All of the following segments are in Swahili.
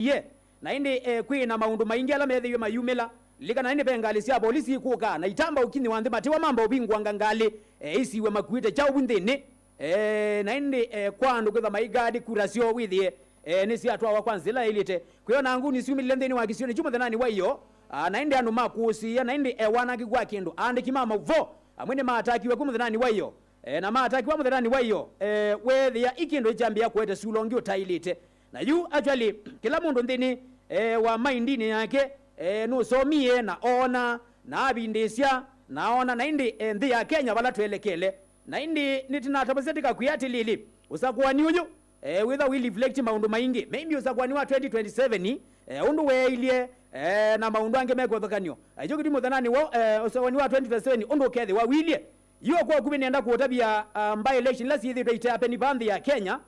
ye na indi kwina maundu maingi ala methiwe mayumila lika na indi pengali sia polisi ikuka na itamba ukini wanthi matiwa mambo ubingwanga ngali isiwe makuite chao bunthini na indi kwandu kwitha maigadi kurasio withie nisi atwa wa kwanzila ilite kuyona angu nisiumile nthini wa kisio ni chumo thenani wa iyo na indi anu makusia na indi wanaki kwa kindu andiki mama uvo amwene maatakiwe kumuthenani wa iyo na maatakiwa muthenani wa iyo wethia ikindu ichambia kwete sulongi utailite na yu actually kila mundu nthini wa maindini yake nusomie na ona na abindisya naona na indi nthi ya Kenya bala twelekele na indi nitinatapasetika kuyatilili usakuani uyu witha we reflect maundu maingi maybe usakuani wa 2027 undu weilie na maundu ange mekwethokanio ajo kiti muthanani wo usakuani wa 2027 undu kethi wa wilie yo kwa kumi nenda kuotabia by election la sithi ite apeni bandi ya Kenya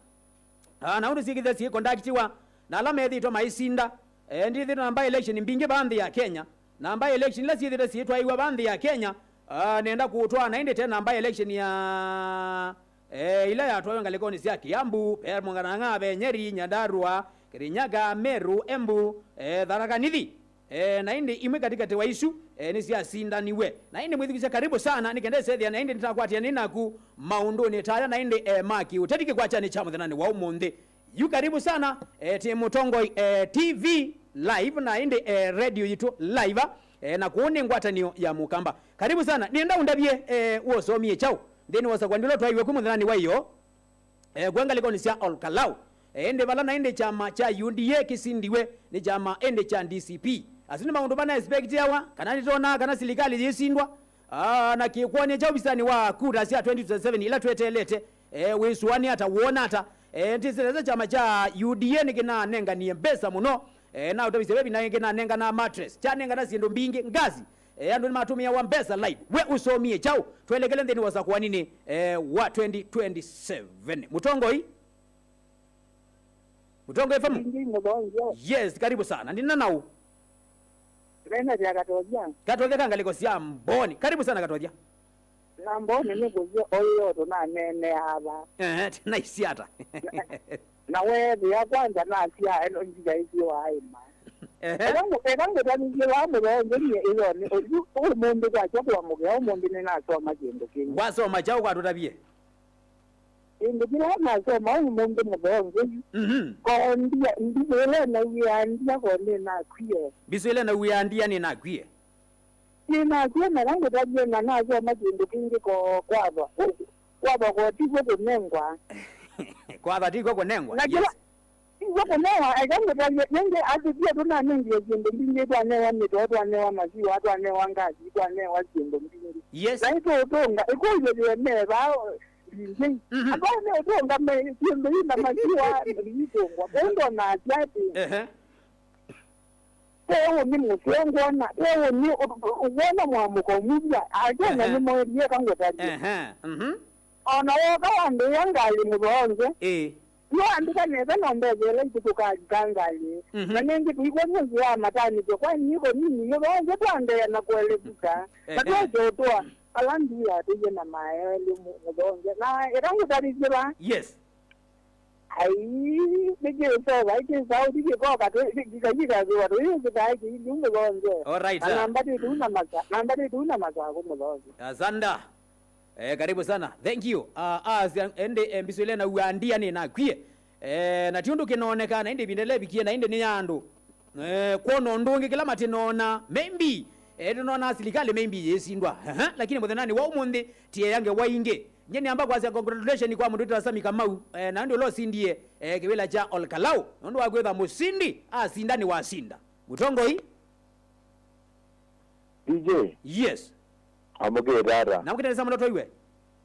na undu sikithe si conductiwa na alama ethitwa maisinda ndithi na by election mbingi bandi ya Kenya na by election la sithi siitwa iwa bandi ya Kenya nenda kutwa na indi tena by election ya ila ya twayo ngalekoni sia Kiambu Mongana Ngabe Nyeri Nyandarua Kirinyaga Meru Embu Tharaka Nithi na indi imwe katikati wa isu ni sia sindaniwe na indi mwithikisha karibu sana nikende sethia na indi nitakwatia ninaku maundu ni taya na indi maki utatike kwa chani cha muthanani wa umundi yu karibu sana ti Mutongo TV live na indi radio yitu live na kuone ngwatanio ya mukamba karibu sana nienda undabie uosomie chao then wasakwandilo twaiwe kumuthanani wa iyo gwenga likoni sia Olkalau ende bala na ende chama cha UDA kisindiwe ni chama ende cha DCP asini maundu bana expect yawa kana nitona kana silikali yisindwa na kikwani cha ubisani wa kura sia 2027 ila twetelete wisuani hata uona hata ndiseleza chama cha UDA nikina nenga ni mbesa muno na utabise webi na ngena nenga na mattress cha nenga na sindu mbingi ngazi andu ni matumia wa mbesa live we usomie chao tuelekele ndeni wasa kwa nini wa 2027 Mutongo hii Mutongo FM yes karibu sana ndina nau Rena ya Katolja kangaliko sia Mboni karibu sana Katolja na Mboni ni kuzio oyo to na nene haba tena isiata na wewe ya kwanza na sia eno njia hiyo haima ekango tani wa mo ngeni ilo ni o mundo kwa choko mo ya mundo ni na so majendo kingi wasoma chao kwa tutabie ingo bila na so ma mundo mo ngeni ko ndiele na wiandia ko ni na kwie biswele na wiandia ni na kwie ni na kwie na kango tani na so majendo kingi ko kwaba ko tipo ko nengwa kwaba tiko ko nengwa Wako newa, ekango tani nenge atipia tuna nenge jendo mbingi kwa newa mito, watu newa maziwa, watu newa ngazi, watu newa jendo mbingi. Yes. Na ito utonga, iko ile newa, mbingi. Apa ne utonga me jendo ina maziwa, mbitongwa. Endo na asiati. Tewo ni musengona, tewo ni uwena mwamuko mubya. Ajena ni mwenye kango tani. Ona waka wande yangali mbonze. Yo andika neza nombezele ituka gangali nanengi kuikonyo ya matani kwa niko nini yo bonze twande na kuelebuka katwa toa alandi ya tije na maele mbonze na erangu tarizira yes ai bige so right saudi ke ko katwe kikajiga zo watu hiyo kitaiki ni mbonze alright nambati tuna maza ko mbonze azanda karibu sana thank you ende mbiswele na uandia ni na kwie na tiundu kinaonekana inde bindele bikie na inde ni yandu kono ndungi kila matinona maybe tunona silikali maybe yesindwa lakini muthenani wa umundi tie yange wainge nyeni amba kwa congratulation kwa mundu Sami Kamau na ndio lo sindie kiwela cha Olkalau ndo wagwetha musindi asindani wasinda Mutongo hii DJ yes amugere dada na mkitesa mtoto iwe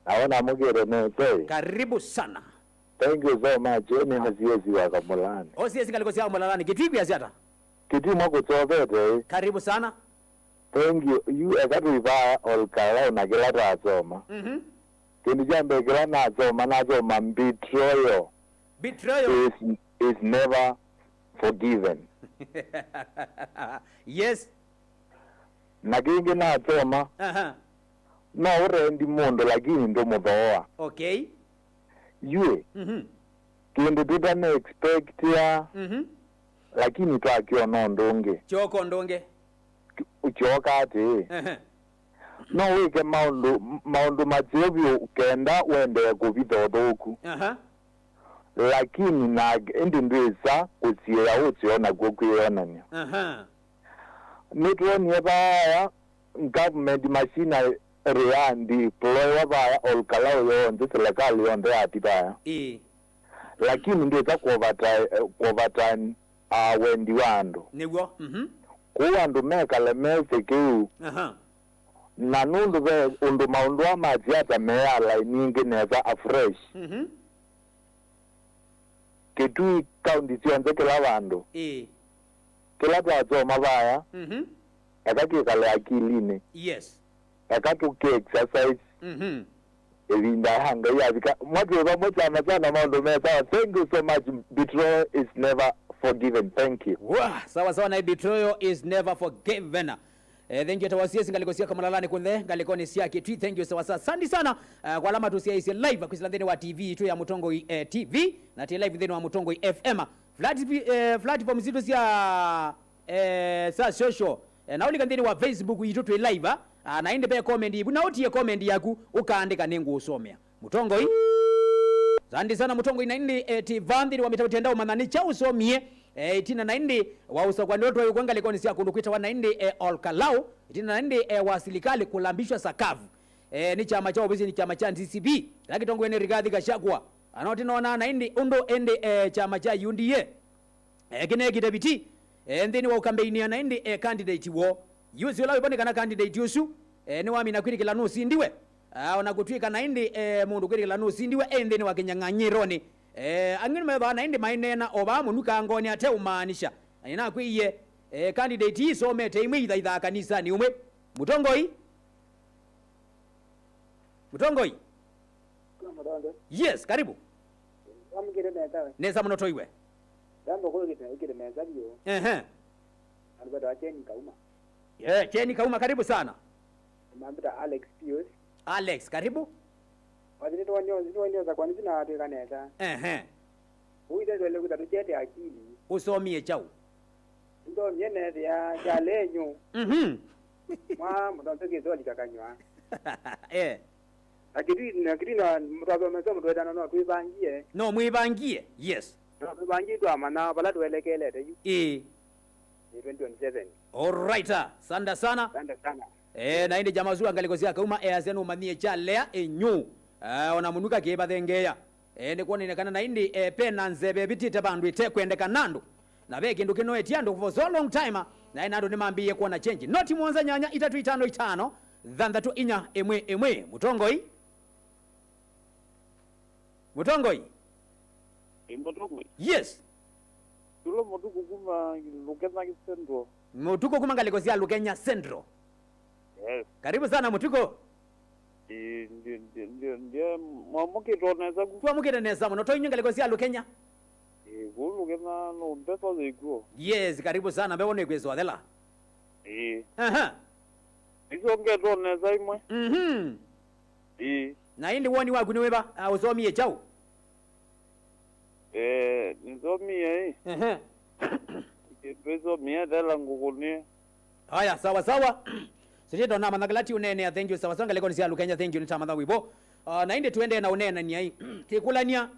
aona amugere no say karibu sana thank you so much ni naziezi wa Kamulani siezi kaliko sia Kamulani kitwipi asiata kitimo kutobete karibu sana thank you ekatuiva Olkalau na kila tasoma kindi jambe kila nasoma betrayal is never forgiven yes na kingi nasoma no urendi mundu lakini ndo muthoa okay yue kindu tutane expect ya lakini twakiona ndungi choko ndungi uchoka ati no wike maundu matevyo kenda wende kuvita thuku lakini na indi ndwisa kusiya utsiona kwiyonania nituonie baya government machine reandi ploy baya olkalao yonde serikali yonde ati baya lakini ndwisa kuovertime wendi wandu niguo kuwandu mekale mefikiu na nundu be undu maundu amaziata meala ningi neza afresh ketui kaundi sionze kila bandu kila twasoma baya ekakikale akiline yes ekatuke exercise evinda hanga yabika mwatweva mwachama sana maundu mesa. Thank you so much. Betrayal is never forgiven. Thank you. Sawa sawa na betrayal is never forgiven. Thank you tawasiesi ngalikosia kamalalani kunde ngalikoni siaki tweet. Thank you sawa sawa. Sandi sana kwa alama tusiaisi live kwa theni wa TV tu ya Mutongo TV na ti live theni wa Mutongo FM. Platform zitu sia sa social. Na uli theni wa Facebook yitu tu live na inde pe comment ibu na utie comment yaku ukaandika nengu usomea. Mutongo hii. Sandi sana Mutongo inaindi tivandhi wa mitawitendao manani cha usomie. Itina naindi wa usakwa ndoto wa yukwanga likoni siya kundukwita wa naindi olkalao. Itina naindi wa silikali kulambishwa sakavu. Ni chama cha obisi ni chama cha NCCB. Laki tongu ene Rigathi Gachagua. Anotina wana naindi undo ende chama cha UNDA. Kine kitabiti. Ndeni wa ukambeini ya naindi candidate wo. Yusi ulawe pone kana candidate yusu. Ni wami na kwiri kila nusi ndiwe. Wanakutwika naindi mundu kwiri kila nusi ndiwe. Ndeni wa kenyanganyironi. Angini meba naindi mainena oba munuka angoni ate umaanisha. Ina kwiye candidate hii somete imwe idha kanisa ni umwe. Mutongoi? Mutongoi? Yes, karibu. Wamugire meza. Neza munoto iwe. Jambo kwa ukire meza bio. Alibada Cheni Kauma. Cheni Kauma karibu sana. Mambita Alex Pius. Alex karibu. Waziri tuwanyo za kwani zina watu kaneza. Uite zole kutatuchete akili. Usomie chau. Ndo mjene ya jalenyu. Mtontoke zoli kakanywa. Akiri na mtazo meso mtwedana no tuibangie. No muibangie. Yes. No tuibangie tu amana bala tuelekele te. 2027. Alright. Sanda sana. Sanda sana. Na indi jamaa zua ngalikosia kauma azenu manie chalea enyu. Ona munuka keba dengeya. Ndi kuona inekana na indi pena nzebe bitite bandu ite kwendeka nandu. Na beki ndu kino etiando for so long time na inando nimambie kuona change. Noti mwanza nyanya 355 dhanda tu inya emwe Mutongoi. Mutongoi. Mutongoi. Yes. Tulo mutuku kuma Lukenya Central. Mutuko kuma ngalikosia Lukenya Central. Yes. Karibu sana Mutuko. Ndiye mwamukito neza ku. Mwamukito neza muno toinyo ngalikosia Lukenya. Lukenya no mpepa zego. Yes, karibu sana mbone kwezo adela. Isongeto neza imwe. Na indi woni wagu niweba usomie chau. Nzomie. Peso mia dela ngukuni. Haya sawa sawa. Sije na managalati unene thank you sawa sawa ngaleko ni Lukenya thank you nitamadha wibo. Na inde tuende na unena ni ai. Tikulania.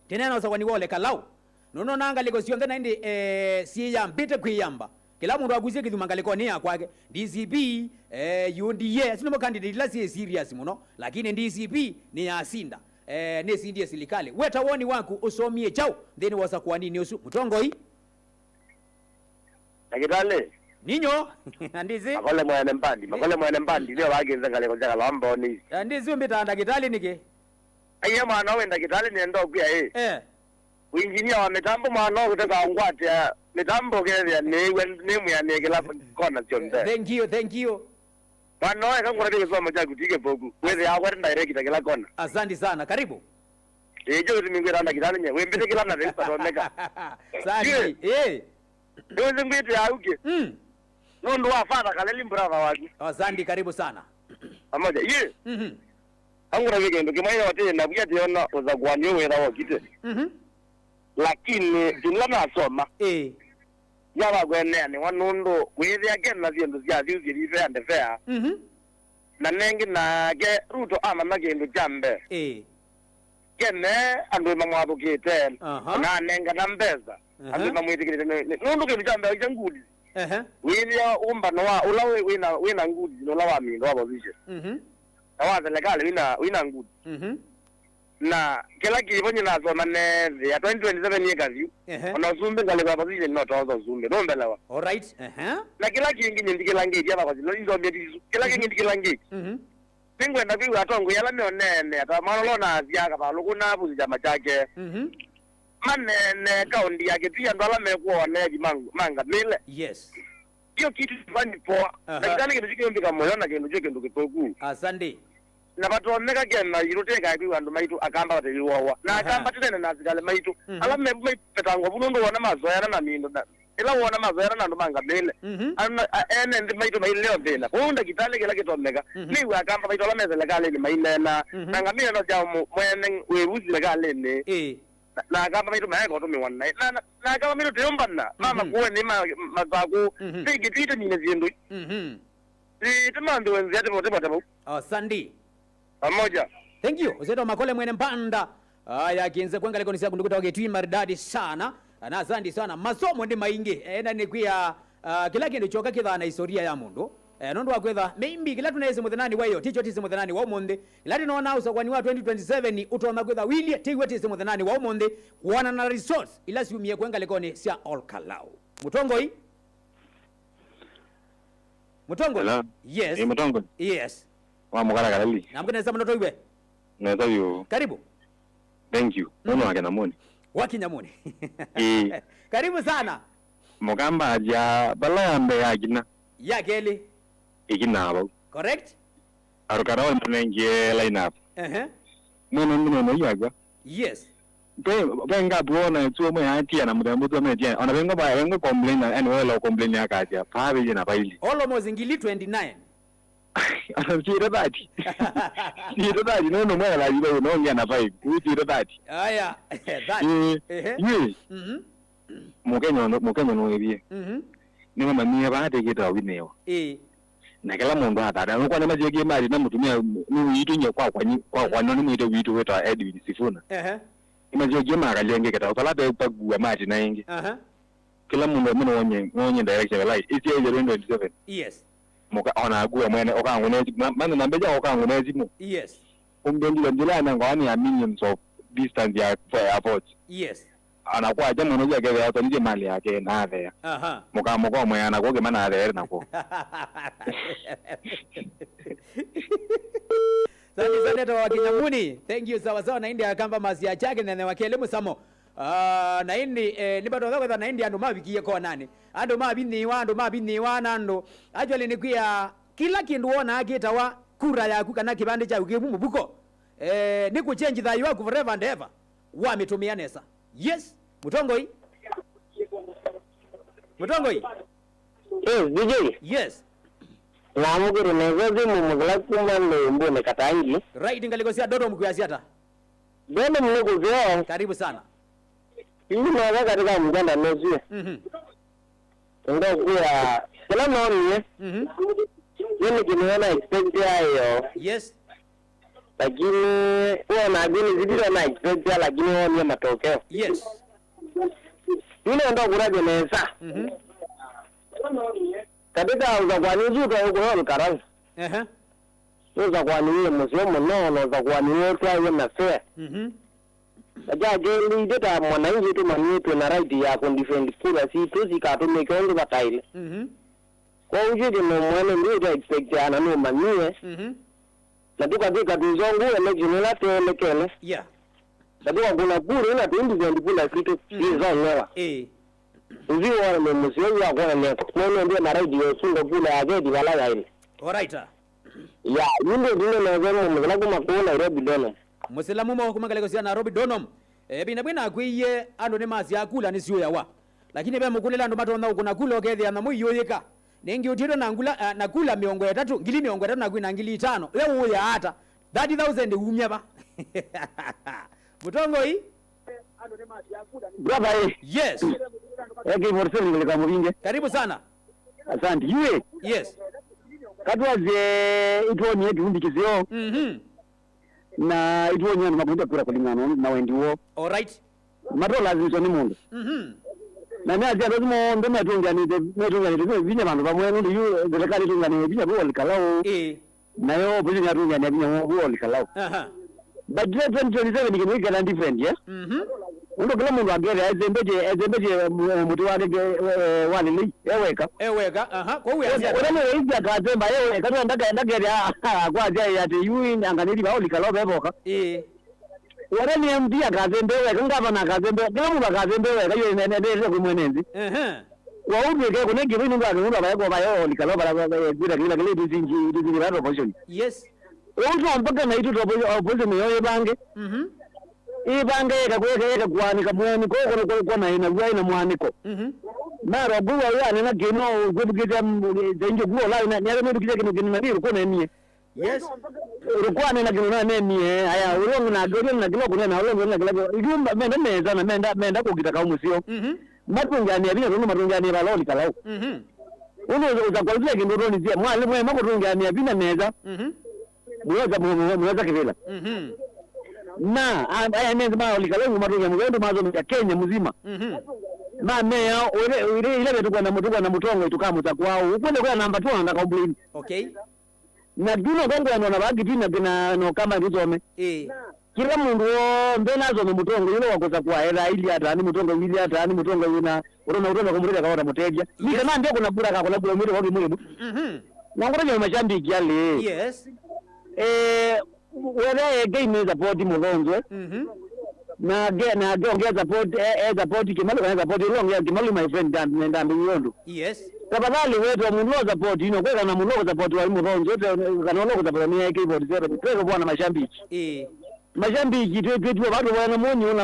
Tenena sawa ni wole kalau. Nono nanga liko sio ndena inde siya mbite kuyamba. Kila mundu aguzie kithuma ngaleko ni akwake. DCP UNDA sino candidate la serious muno lakini DCP ni asinda. Nesi ndiye silikali. Weta woni waku usomie chau. Then wasa kwa nini usu. Mutongoi. Takitale. Ninyo. Andizi. Makole mwene mbandi. Leo wagenza ngaleko jaga lombo ni. Andizi umbita ndakitali niki. Aiye mwana we ndakitali ni ndo pia Uinjinia wa mitambo mwana kutoka ngwate mitambo kile ni muyaniekela kona chonde. Thank you. Mwana we kangura kusoma cha kutike bogu. Wewe akwenda direct kila kona. Asante sana. Karibu. Ejo zimingwira ndakitali nye. Wewe mbite kila na resta roneka. Asante. Ndio zingwite auke. Nondo wafata kaleli mbrava waki. Asante karibu sana. Pamoja. Angura weekend kimaina wate na buyati ona uzagwanyo wera wakite. Lakini jumla na soma yaba gwene ni wanundu withi again na zindu cia thiuthiri ife ande fair na nengi na ge ruto ama magindu jambe kene andu mamwathukite na nenga na mbeza andu mamwitikirite nundu kindu jambe ija ngudi withi umbano wa ula wina ngudi no la wa mindo wa position na wa serikali wina ngudi na kila kibonye na zoma ne ya 2027 yekazi ona zumbe ngale baba zile no tozo zumbe no mbelewa all right na kila kingi ndikila ngiji aba kwazi no ndombe dizu kila kingi ndikila ngiji pingwe na biwa tongo yala meonene ata malolo na aziaka ba lokuna buzi jama chake manene kaundi yake pia ndo ala mekuone manga mile yes hiyo kitu fani poa na kile kitu kikembika moyo na kindu kike ndukipoku asante na batomeka kena yiruteka kwi wandu maitu akamba bate yiwawa na akamba tene na zikale maitu ala me petango bunondo wana mazoya na mindo na ila wana mazoya na ndo manga bele ene ndi maitu maileo bela unda kitale kila kitomeka ni wa akamba maitu ala meze legale ni mainena na ngamina no jamu mwene we uzi legale ni na akamba maitu maeko to mi wana na akamba maitu teombana mama kuwe ni mazaku tiki tite ni nezindu Itamando wenzi ate bote asante pamoja. Thank you. Uzeto makole mwene mpanda. Aya kienze kwenga leko nisia kundukuta wake tui maridadi sana. Na asante sana. Masomo ndi maingi. Ena ni kuya kila kindu choka kitha na historia ya mundu. Nondo wakwetha maybe kila tunaweze muthenani wayo ticho tise muthenani wa umundi. Ilati nona usa kwani wa 2027 utona kwetha wili tiwe tise muthenani wa umundi kuwana na resource ila siumie kwenga leko ni sia all kalau. Mutongo hii? Mutongo? Hello. Yes. Mutongo? Yes. Wa mugara kalali. Namkene mnoto iwe? Neza yu. Karibu. Thank you. Nono wake namoni. Waki nyamoni. Karibu sana. Mugamba aja bala yambe ya gina. Ya keli. Igina abo. Correct? Arukarawa mnenge line up. Nono yaga. Yes. Benga buona tuo mwe hatia na mudambo tuo mwe tia. Ona benga complain na anyway complain ya kaja. Pawe jina baili. Almost ngili 29. Chiro dati. Chiro dati no mwe la yibo no ngana pai. Chiro dati. Aya. That. Ye. Mukenyo no ebie. Ni mama ni ba de kita winewa. Na kila mundu atada no kwana majege mari na mutumia ni yitu nye kwa no ni mwite witu weta Edwin Sifuna. Imajege mara lenge kata kala be pagua mari na ingi. Kila mundu mno onye direction like it's year 2027. Yes. Moka ona agua mwene okangune manda nambeja okangune zimu. Yes. Umbendi ndila na ngwani ya millions of distance ya airport. Yes. Anakuwa jamu noja gebe auto nije mali yake na ave. Moka moko mwe anakuwa mana ave nako. Sante to wakinyamuni. Thank you sawa sawa na India kamba masia chake nene wakele musamo. Na indi nibato thako na India ndo mabikiye ko nani. Ando mabini wa nando. Actually ni kuya kila kindu wona agita wa kura yaku kana kibande cha ukimu mubuko. Ni kuchange that you are forever and ever. Wa mitumia nesa. Yes. Mutongo hii. Mutongo hii. DJ. Yes. Namuguru negozi mumugala kumane mbone katangi. Right ngalikosia dodo mkuasiata. Dodo mnukuzo. Karibu sana. Hii mwaga katika mjanda nezu. Ndo kuya kila noni. Yeni kiniona expect hayo. Yes. Lakini huwa na gini zidira na expect ya lakini huwa ni matokeo. Yes. Yule ndo kuraje nesa. Katika uzakwani zuka huko holo karamu. Uzakwani yule musyomo no uzakwani yote ayo na fair. Aja geli deta mwananchi tu manietu na right ya kundifend kura si tu zikatume kiongo bataile. Kwa ujije no mwana ndio expect ana no manie. Na duka tuzongu election la telekele. Yeah. Sababu kuna kura ina tundi zendi kula kitu hizo nyewa. Uziwa wale msio ya kwa leo. Mwana ndio na right ya sundo kula agedi wala yaile. Alright. Ya, yule ndio na zero mwana kuma kwa Nairobi dono. Musilamu mo kumanga legosia Nairobi donom. Bina akwiye ando ne masi akula ni siyo yawa. Lakini be mukulela ndo mato na kuna kula okethi na muyoyeka. Nengi utiro nangula nakula miongo ya 3 ngili miongo ya 3 na kwina ngili 5. Wewe uya hata 30,000 umya ba. Mutongo hii? Brother, Yes. Morrison ngeleka Muvinge. Karibu sana. Asante. Yue. Yes. Katwaze itoni yetu ndikizio. Na itoni yana makuta kura kulingana na wendiwo. All right. Matola zisoni mundu. Na mimi aje lazima ndo metungani vinya bantu bamwe ndo yu ngelekali tungani vinya bo likalao. Nayo vinya tungani vinya bo likalao. But 2027 nikimwika different, yes? Undo kila mundu agere ezembeje mutu wake walili eweka kwa huyu azia ureme weija kazemba eweka tu ndagere kwa azia ati yui anganiri bauli kalobe boka ureme mbia kazembe eweka ngaba na kazembe kila mundu kazembe eweka yo nende kumwenenzi wa ubi ke kunenge binu ngaba mundu abayeko bayo likaloba la bila kile dizinji bado opposition. Yes. Uzo mpaka na itu opposition yo bange ibange yeka kwanika mwaniko ko na ina gwa ina mwaniko mara buwa yana na gino gubugita zenje guo la ina nyare medu kije kino na biru ko na nie. Yes. Rukwane na gino na nie aya urongo na gino na gino kuna na urongo na gino igumba menda meza na menda ko kita ka musio matungani abina runo matungani ba loli kalau uno uza kwa zile gino roni zia mwalimu mwe matungani abina meza mweza kivela na aya nezi maa olikalengu matunga mwendo mazo ya Kenya mzima na mea ile betu kwa na mutongo itukamu za kwao ukwende kwa namba 2 na complain. Okay. Na dino gongo ya nona bagi tina kina no kama ndizome kila mundu mbena zo no mutongo ile wakoza kwa hela ili hata ni mutongo ili hata ni mutongo una urona kumurika kaona muteja ni kama ndio kuna bura ka kuna bura mwili wagi mwili na ngoroje mashambiki yale. Yes. Wele game za poti mulonzo na ongea support kimali kwa support ongea kimali my friend ndambi yondo. Yes. Tafadhali wetu mundu support ino kwa na mundu support wa mulonzo kana lo support ni keyboard zero kwa bwana mashambiki mashambiki tu bado wana munyu na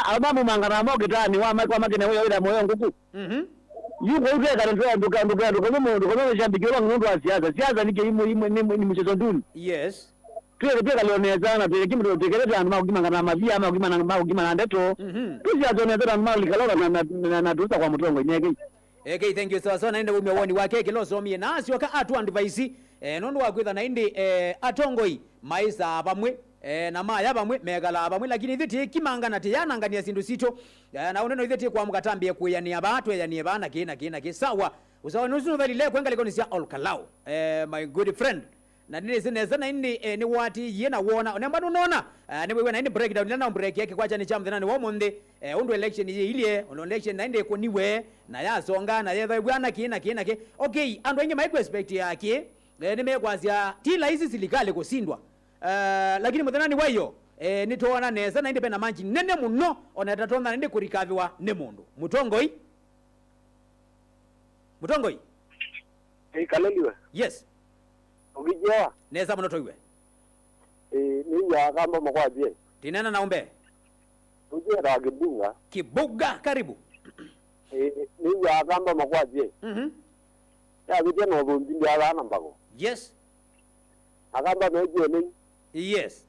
ama mumangana mo kitani wa kwa makina wewe ila moyo nguku yuko ule kana nduka kwa mundu kwa mashambiki wa mundu wa siasa ni ni mchezo nduni. Yes. Pia kalionezana pia kimdo tekeleza andu makimanga mavia ama ukimana ndeto pia zonezana mali kalola na dusa kwa mutongo nyeke. Okay, thank you so naende umwe woni wake kilosomie nasi waka atu advice nondo wakwitha na indi atongoi maisa bamwe na maya bamwe megala bamwe lakini thiti kimanga na tiyanangania sindu sito na uneno thiti kwa mukatambie kuyania batu yanie bana kina kisawa usawa nusu valile kwenga likonisia olkalao my good friend na nini zineza na indi ni wati yena wona onemba nunona ni wewe na indi breakdown na break yake kwa chani chamu thenani wa monde undu election ilie undo election na indi kuniwe na ya songa na yetha bwana kina ke okay andu wenye maiku expect yake nimekwazia tila hizi silikale kusindwa lakini muthenani wayo nitona neza na indi pena manchi nene muno ona tatonda indi kurikaviwa ne mundu mutongoi kaleliwe. Yes. Ugijewa neza muno toiwe ni ya kamba mkwaje tinena naombe uje da kibuga karibu ni ya kamba mkwaje ya vije no bombi ya bana mbago. Yes. Akamba meje ni yes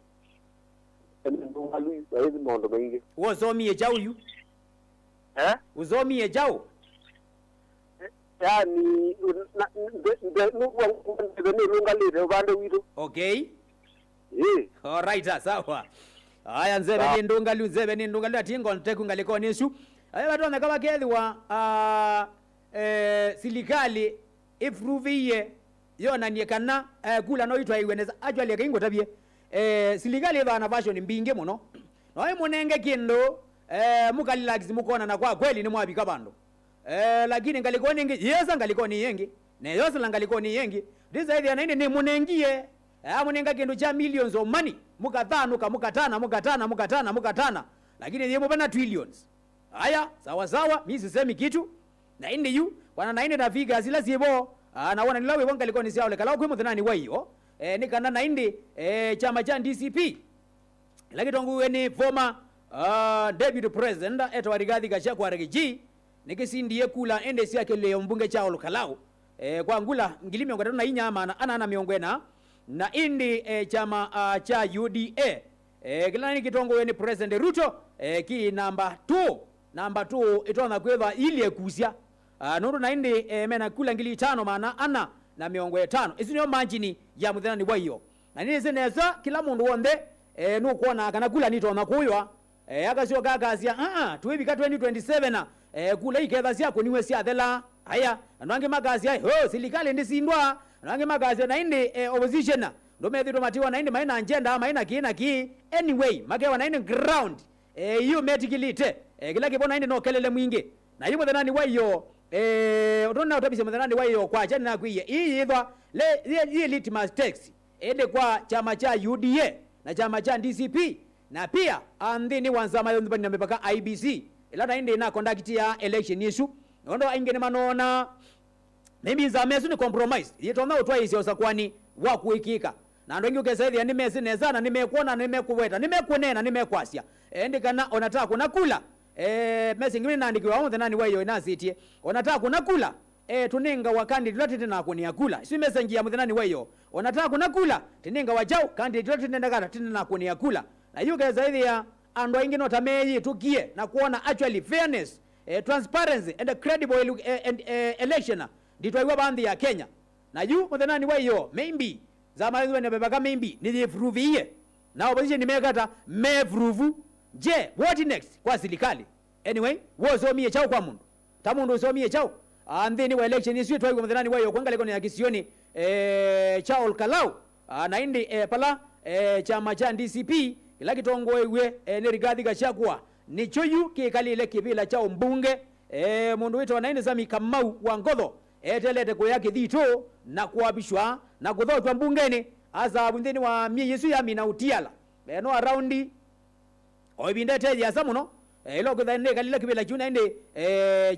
ndungalu hizi mondo mengi wozomie jau yu uzomie jau yani lungalile ubande witu. Okay. All right, sawa. Aya nzebe ni ndungalu atingo nteku ngaliko nisu. Aya batone kaba kedwa silikali ifruviye yona niekana kula no itwa iweneza actually kingo tabie silikali bana version mbinge muno. No munenge kindo mukalilax mukona na kwa kweli ni mwabika bando. Lakini ngalikoni ngi yesa ngalikoni yengi ne yose langalikoni yengi this idea na ni munengie munenga kindu cha millions of money mukatana lakini yemo bana trillions. Haya sawa mimi sisemi kitu na indi yu wana na indi na figures zile zibo naona nilawe wanga likoni siao lekala kwa muthanani wa hiyo nikana na indi chama cha DCP lakini tongu ni former deputy president eto Rigathi Gachagua Rigiji nikisindie kula ende siake leo mbunge cha olukalao kwa ngula ngilimi ngata na inyama ana miongwena na indi chama cha UDA kila ni kitongo ni President Ruto ki number 2 itona kweva ili ekusia nuru naindi mena kula ngili 5 maana ana na miongo 5 isi niyo manjini ya muthenani wa iyo na nini zineza kila mundu wonde nukuona kana kula nitona kuywa akasio gagazia tuibika 2027 kula iketha siako niwe siathela haya nange magazia ho silikali ndisindwa nange magazia naindi opposition ndo methito matiwa naindi maina agenda maina ki anyway makewa naindi ground hiyo metikilite kila kibona naindi no kelele mwingi na hiyo muthenani wa iyo utona utabise muthenani wa iyo kwa chani na kwiye hii ithwa le litmus text ende kwa chama cha UDA na chama cha DCP na pia andini wanzama yo ndibani mepaka IBC ila naindi na conduct ya election issue ndo ainge manona maybe za mesu ni compromise yitona utwa isi osakwani wa kuikika na ndo ingi ukesaidia nimesi nezana nimekuona nimekuweta nimekunena nimekwasya ndikana onataka kunakula mesi ngini nandikiwa on the nani wayo inasitie onataka kunakula tuninga wakandi tulati na kuniakula si mesi ngia muthenani wayo onataka kunakula tininga wajao kandi tulati ndakata tinna kuniakula na yuke zaidi ya ando ingino tameyi tukie na kuona actually fairness transparency and a credible election nditwaiwa bandi ya Kenya na yu muthenani wayo maybe zama hizo ne bebaka maybe nilifruviye na opposition nimekata mevruvu je what next kwa serikali anyway wozomie chao kwa mundu tamundu usomie chao and then wa election issue twaiwa muthenani wayo kwanga leko ya kisioni cha Olkalau na indi pala chama cha DCP ila kitongo ewe ni Rigathi Gachagua ni choyu kikalile kibila cha mbunge mundu wetu wanaindi Sami Kamau wa Ngodho telete kwa yake dhito na kuabishwa na kuthotwa mbungeni asa bundeni wa mie Yesu ya mina utiala no around oibindete ya samuno ilo kudhane kalile kibila chuna inde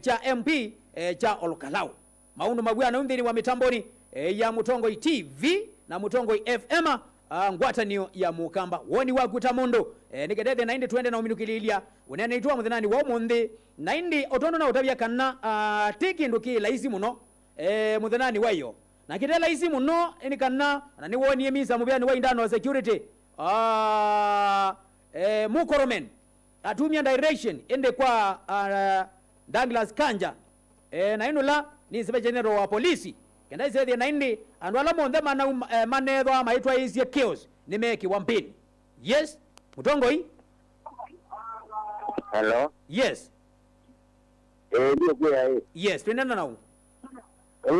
cha MP cha Olkalau maundu mabwana ndeni wa mitamboni ya Mutongo TV na Mutongo FM ngwatanio ya mukamba woni wakuta mundu nikedede naindi twende na uminukililia unene itwa muthenani wa umundi naindi otono na utabia kana tiki nduki laisi muno muthenani wayo na kite laisi muno ni kana na ni woni emisa mubyani wa indano security mukoromen atumia direction ende kwa Douglas Kanja na inula ni Inspector General wa polisi kenda izedi naindi andwala monde manethwa maitwa isie chaos nimeki wampini yes Mutongo hii hello yes ndio kwa yes twendana nao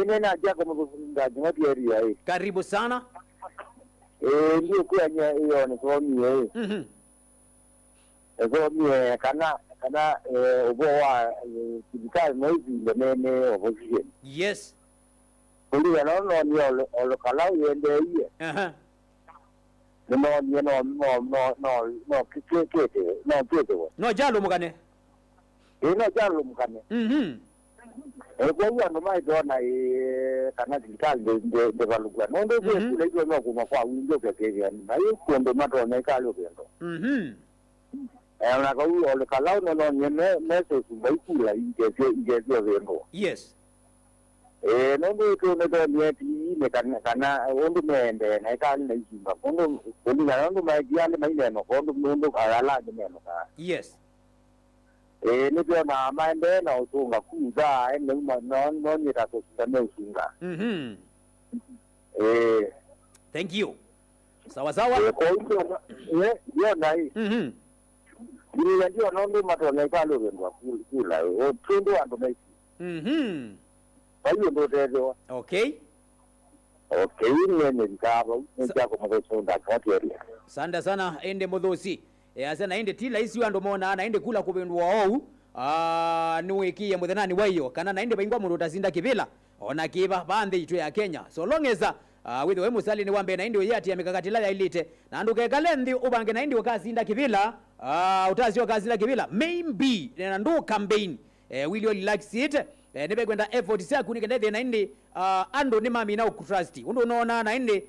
nena jako mkufunga ngati area karibu sana ndio kwa hiyo ni kwa mie kwa mie kana ubo wa serikali mwezi nene opposition yes Uli ya no ni Olkalau yende iye. No kike. No jalo mukane. No jalo mukane. Kwa hiyo ndo mai dona kana serikali de balugwa. Ndo kwa kule hiyo no kuma kwa window pekee yani. Na hiyo ndo mato na ikalo kendo. Na kwa hiyo Olkalau no ni message baikula ingezio vendo. Yes. Nondo ito nieti ne kana ondo mende na kali na isimba ondo na ondo magiale maineno ondo mundo ala de meno ka yes ndio na maende na usunga kuza ene no ni rato sindane usunga thank you sawa sawa kwa hiyo ndio nai ndio nondo matone kalo vendwa kula o tundo ando mai Ayo ndo dedo. Okay. Nene ngabo njako mabesonda kwateri. Sanda sana ende modhosi. Asana ende tila isi wando mona na ende kula kubendwa ou. Nuikie muthenani wayo kana naende baingwa mundu tazinda kibila. Ona kiba bande itu ya Kenya. So long as with we musali ni wambe na ende yati ya mikakatila ya ilite. Na nduke kalendi ubange na ende wakazinda kibila. Utazi wakazinda kibila. Maybe na ndo campaign. Will you relax it? Nebe kwenda effort sia kunika ndede naindi ando ni mami na ukutrust undo unaona naindi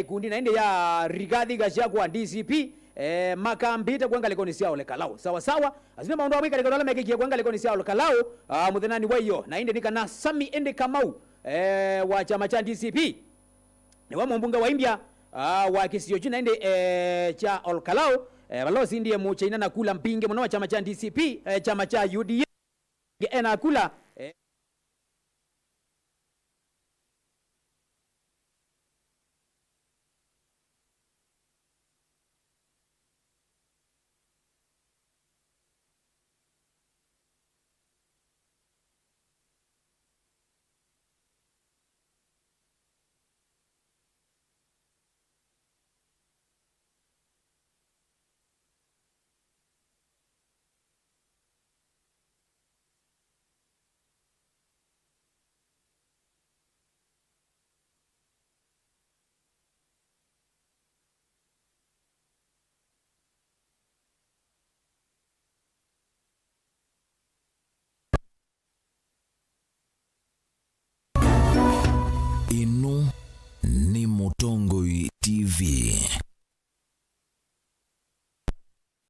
kundi naindi ya Rigathi Gachagua DCP makambita kwanga lekoni sia Olkalau sawa sawa azime maondo amika lekoni mekeki kwanga lekoni sia Olkalau muthenani wayo naindi nikana Sami ende Kamau wa chama cha DCP ni wa mbunge wa India wa kisio china ende cha Olkalau balozi ndiye muchaina na kula mpinge muno wa chama cha DCP chama cha UDA ena kula